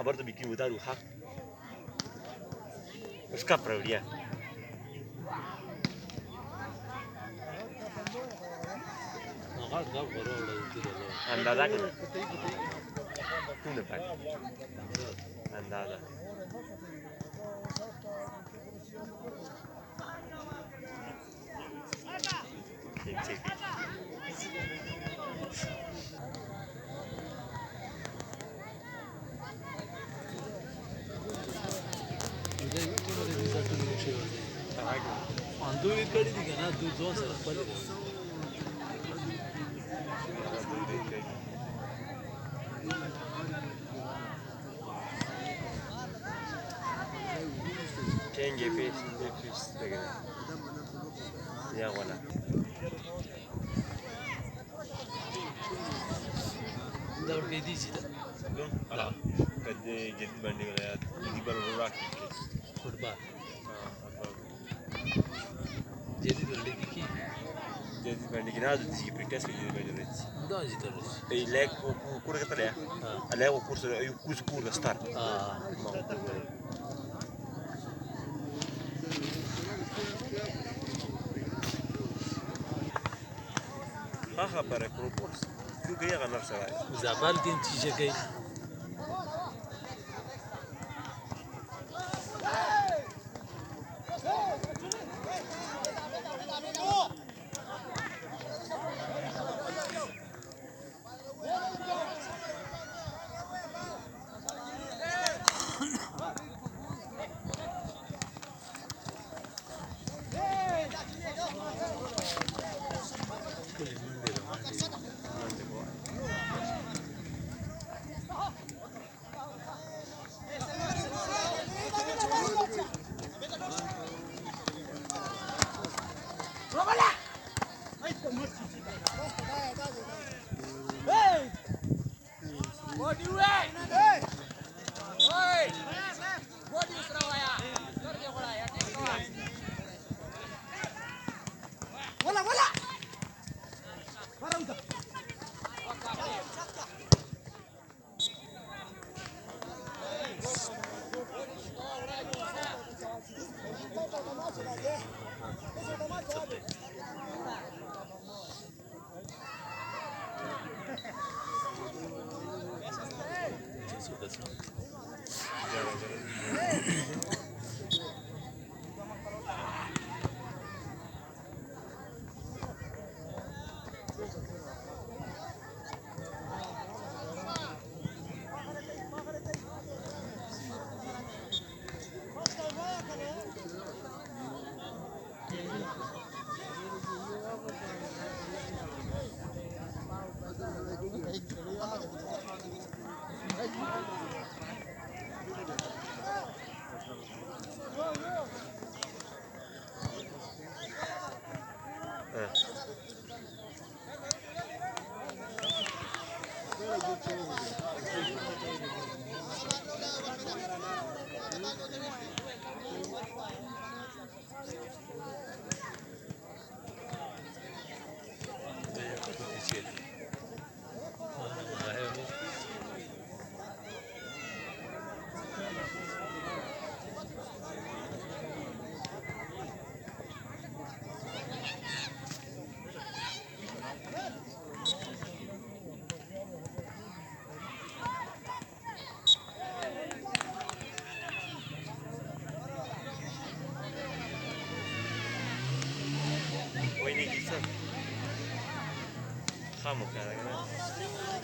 برضه بيجيبوا ده وحق مش كبرة وليا andada kan tunda pak andada Andu ikadi digana du zone sara pali change face tegene ya wala daur ke di sida ala kad jadid bandi wala di baru rock football jadid bandi ki jadid bandi kina do di pretest jadid bandi rech da jita rech e leg kur ka tale ale ko kurso ay kur da start خبرك روبوس شو كي غنر سراي زعبال دين تيجي كي وين يجي خامك هذا